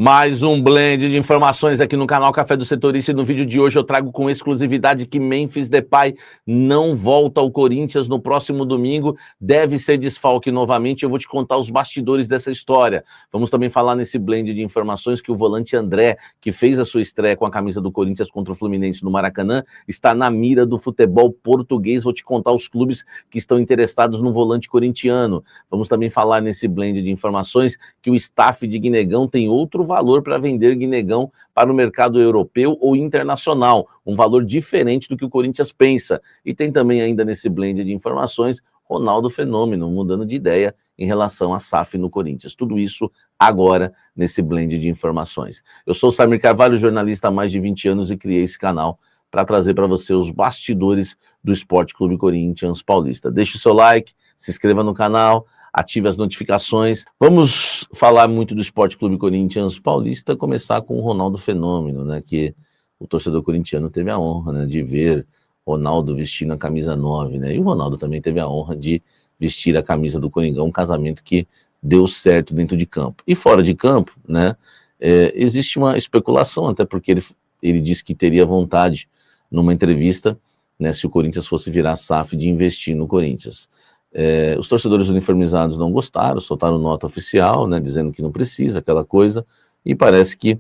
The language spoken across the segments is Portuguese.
Mais um blend de informações aqui no canal Café do Setorista, e no vídeo de hoje eu trago com exclusividade que Memphis Depay não volta ao Corinthians no próximo domingo, deve ser desfalque novamente. Eu vou te contar os bastidores dessa história. Vamos também falar nesse blend de informações que o volante André, que fez a sua estreia com a camisa do Corinthians contra o Fluminense no Maracanã, está na mira do futebol português. Vou te contar os clubes que estão interessados no volante corintiano. Vamos também falar nesse blend de informações que o staff de Guinegão tem outro valor para vender Guinegão para o mercado europeu ou internacional, um valor diferente do que o Corinthians pensa. E tem também ainda nesse blend de informações Ronaldo Fenômeno mudando de ideia em relação à SAF no Corinthians. Tudo isso agora nesse blend de informações. Eu sou o Samir Carvalho, jornalista há mais de 20 anos, e criei esse canal para trazer para você os bastidores do Esporte Clube Corinthians Paulista. Deixe o seu like, se inscreva no canal, ative as notificações. Vamos falar muito do Esporte Clube Corinthians Paulista, começar com o Ronaldo Fenômeno, né, que o torcedor corintiano teve a honra, né, de ver Ronaldo vestindo a camisa 9, né, e o Ronaldo também teve a honra de vestir a camisa do Coringão, um casamento que deu certo dentro de campo. E fora de campo, né, existe uma especulação, até porque ele disse que teria vontade, numa entrevista, né, se o Corinthians fosse virar SAF, de investir no Corinthians. Os torcedores uniformizados não gostaram, soltaram nota oficial, né, dizendo que não precisa, aquela coisa, e parece que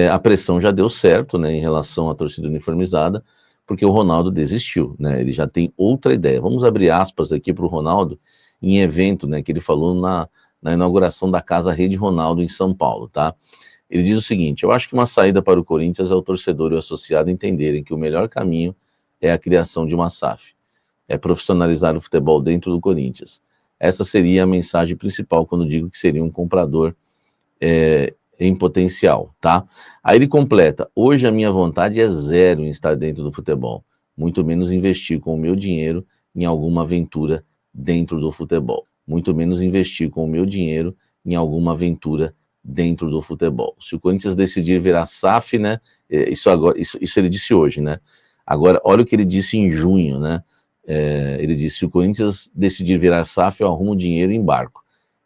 a pressão já deu certo, né, em relação à torcida uniformizada, porque o Ronaldo desistiu, né, ele já tem outra ideia. Vamos abrir aspas aqui para o Ronaldo, em evento, né, que ele falou na inauguração da Casa Rede Ronaldo em São Paulo, tá? Ele diz o seguinte: eu acho que uma saída para o Corinthians é o torcedor e o associado entenderem que o melhor caminho é a criação de uma SAF. É profissionalizar o futebol dentro do Corinthians. Essa seria a mensagem principal quando digo que seria um comprador em potencial, tá? Aí ele completa: hoje a minha vontade é zero em estar dentro do futebol, muito menos investir com o meu dinheiro em alguma aventura dentro do futebol. Muito menos investir com o meu dinheiro em alguma aventura dentro do futebol. Se o Corinthians decidir virar SAF, né? Isso ele disse hoje, né? Agora, olha o que ele disse em junho, né? Ele disse: se o Corinthians decidir virar SAF, eu arrumo dinheiro e embarco.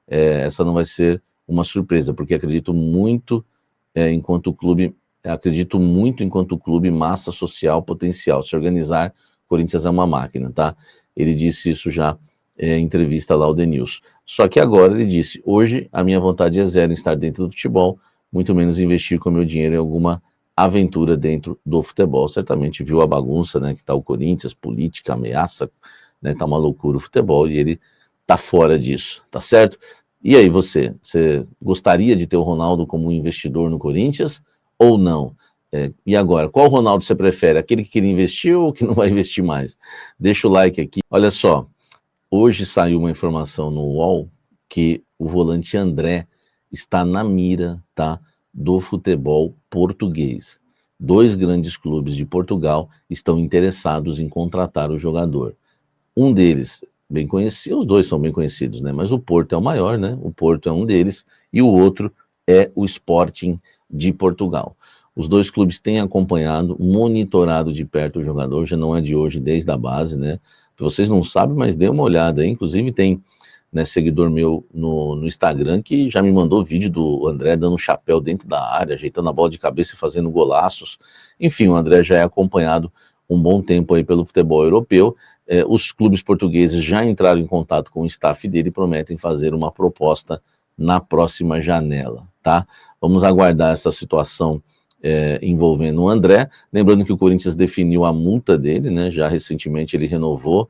Essa não vai ser uma surpresa, porque acredito muito enquanto clube massa social potencial. Se organizar, o Corinthians é uma máquina, tá? Ele disse isso já em entrevista lá ao The News. Só que agora ele disse: hoje a minha vontade é zero em estar dentro do futebol, muito menos investir com o meu dinheiro em alguma aventura dentro do futebol. Certamente viu a bagunça, né, que tá o Corinthians, política, ameaça, né, tá uma loucura o futebol, e ele tá fora disso, tá certo? E aí você gostaria de ter o Ronaldo como investidor no Corinthians ou não? E agora, qual Ronaldo você prefere? Aquele que queria investir ou que não vai investir mais? Deixa o like aqui. Olha só, hoje saiu uma informação no UOL que o volante André está na mira, tá, do futebol português. 2 grandes clubes de Portugal estão interessados em contratar o jogador. Um deles, bem conhecido, os dois são bem conhecidos, né? Mas o Porto é o maior, né? O Porto é um deles, e o outro é o Sporting de Portugal. Os 2 clubes têm acompanhado, monitorado de perto o jogador, já não é de hoje, desde a base, né? Vocês não sabem, mas dê uma olhada aí. Inclusive tem, né, seguidor meu no Instagram que já me mandou vídeo do André dando um chapéu dentro da área, ajeitando a bola de cabeça e fazendo golaços. Enfim, o André já é acompanhado um bom tempo aí pelo futebol europeu. Os clubes portugueses já entraram em contato com o staff dele e prometem fazer uma proposta na próxima janela, tá? Vamos aguardar essa situação envolvendo o André. Lembrando que o Corinthians definiu a multa dele, né? Já recentemente ele renovou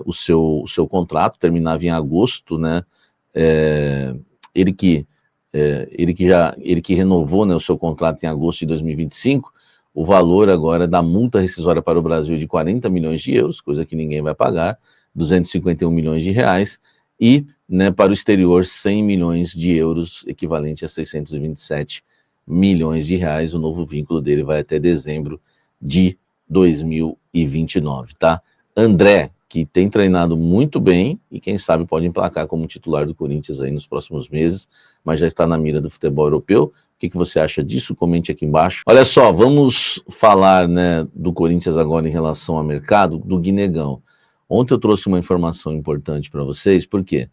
o seu contrato, terminava em agosto, né? Ele que renovou, né, o seu contrato em agosto de 2025. O valor agora da multa rescisória para o Brasil é de 40 milhões de euros, coisa que ninguém vai pagar, 251 milhões de reais, e, né, para o exterior 100 milhões de euros, equivalente a 627 milhões de reais. O novo vínculo dele vai até dezembro de 2029, tá? André, que tem treinado muito bem e quem sabe pode emplacar como titular do Corinthians aí nos próximos meses, mas já está na mira do futebol europeu. O que você acha disso? Comente aqui embaixo. Olha só, vamos falar, né, do Corinthians agora em relação ao mercado do Guinegão. Ontem eu trouxe uma informação importante para vocês, por quê?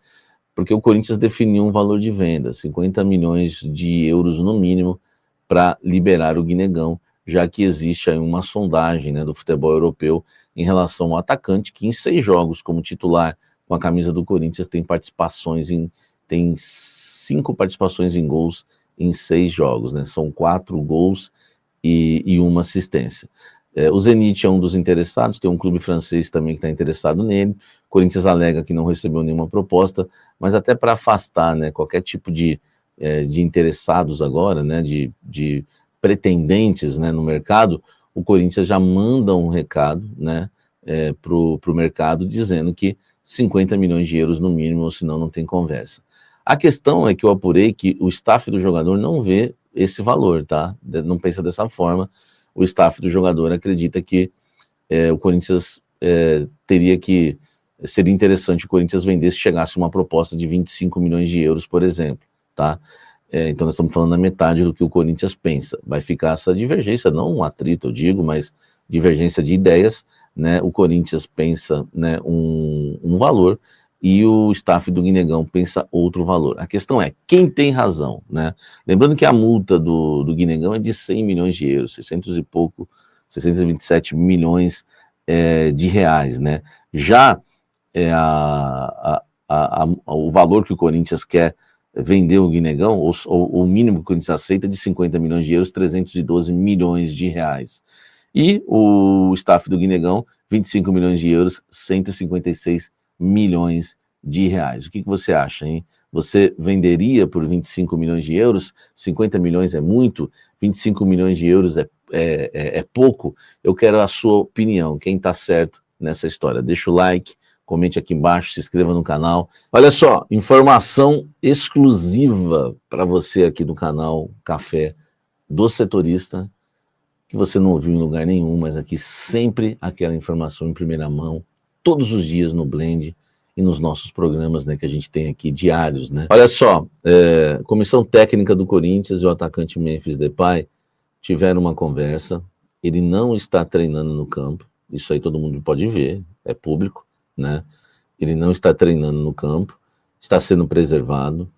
porque o Corinthians definiu um valor de venda, 50 milhões de euros no mínimo, para liberar o Guinegão, já que existe aí uma sondagem, né, do futebol europeu em relação ao atacante, que em 6 jogos como titular com a camisa do Corinthians tem 5 participações em gols em 6 jogos, né? São 4 gols e uma assistência. O Zenit é um dos interessados, tem um clube francês também que está interessado nele. O Corinthians alega que não recebeu nenhuma proposta, mas até para afastar, né, qualquer tipo de interessados agora, né, de pretendentes, né, no mercado, o Corinthians já manda um recado, né, para o mercado dizendo que 50 milhões de euros no mínimo, ou senão não tem conversa. A questão é que eu apurei que o staff do jogador não vê esse valor, tá? Não pensa dessa forma. O staff do jogador acredita que o Corinthians seria interessante o Corinthians vender se chegasse uma proposta de 25 milhões de euros, por exemplo, tá? Então nós estamos falando da metade do que o Corinthians pensa. Vai ficar essa divergência, não um atrito, eu digo, mas divergência de ideias, né? O Corinthians pensa, né, um valor e o staff do Guinegão pensa outro valor. A questão é, quem tem razão, né? Lembrando que a multa do Guinegão é de 100 milhões de euros, 627 milhões de reais, né? Já o valor que o Corinthians quer vender o Guinegão, ou o mínimo que o Corinthians aceita é de 50 milhões de euros, 312 milhões de reais. E o staff do Guinegão, 25 milhões de euros, 156 milhões de reais. O que você acha, hein? Você venderia por 25 milhões de euros? 50 milhões é muito? 25 milhões de euros é pouco? Eu quero a sua opinião. Quem está certo nessa história? Deixa o like, comente aqui embaixo, se inscreva no canal. Olha só, informação exclusiva para você aqui no canal Café do Setorista, que você não ouviu em lugar nenhum, mas aqui sempre aquela informação em primeira mão, todos os dias no Blend e nos nossos programas, né, que a gente tem aqui diários, né? Olha só, comissão técnica do Corinthians e o atacante Memphis Depay tiveram uma conversa. Ele não está treinando no campo, isso aí todo mundo pode ver, é público, né? Ele não está treinando no campo, está sendo preservado,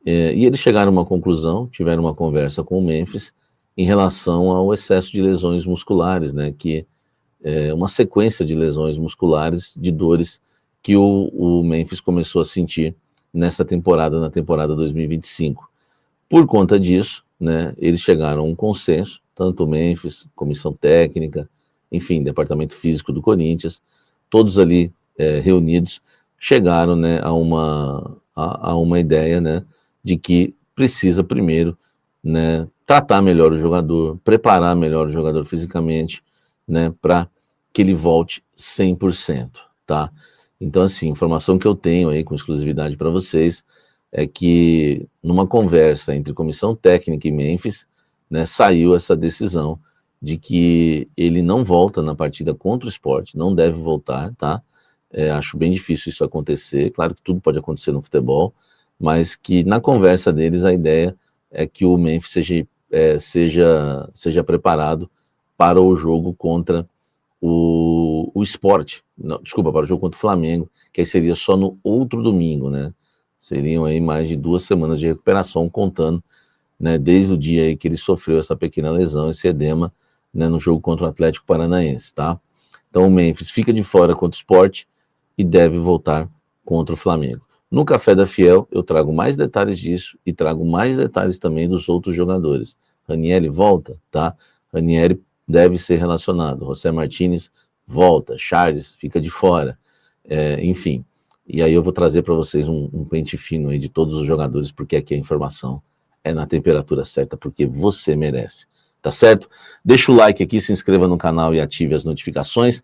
e eles chegaram a uma conclusão, tiveram uma conversa com o Memphis em relação ao excesso de lesões musculares, né? Que é uma sequência de lesões musculares, de dores que o Memphis começou a sentir nessa temporada, na temporada 2025. Por conta disso, né, eles chegaram a um consenso, tanto o Memphis, comissão técnica, enfim, departamento físico do Corinthians, todos ali reunidos, chegaram, né, a uma ideia, né, de que precisa primeiro, né, tratar melhor o jogador, preparar melhor o jogador fisicamente, né, para que ele volte 100%, tá? Então, assim, informação que eu tenho aí com exclusividade para vocês é que numa conversa entre comissão técnica e Memphis, né, saiu essa decisão de que ele não volta na partida contra o Sport, não deve voltar, tá? Acho bem difícil isso acontecer, claro que tudo pode acontecer no futebol, mas que na conversa deles a ideia é que o Memphis seja preparado para o jogo contra o Sport, para o jogo contra o Flamengo, que aí seria só no outro domingo, né? Seriam aí mais de 2 semanas de recuperação, contando, né, desde o dia aí que ele sofreu essa pequena lesão, esse edema, né, no jogo contra o Atlético Paranaense, tá? Então o Memphis fica de fora contra o Sport e deve voltar contra o Flamengo. No Café da Fiel eu trago mais detalhes disso e trago mais detalhes também dos outros jogadores. Ranieri volta, tá? Ranieri deve ser relacionado. José Martínez volta. Charles fica de fora. Enfim. E aí eu vou trazer para vocês um pente fino aí de todos os jogadores, porque aqui a informação é na temperatura certa, porque você merece. Tá certo? Deixa o like aqui, se inscreva no canal e ative as notificações.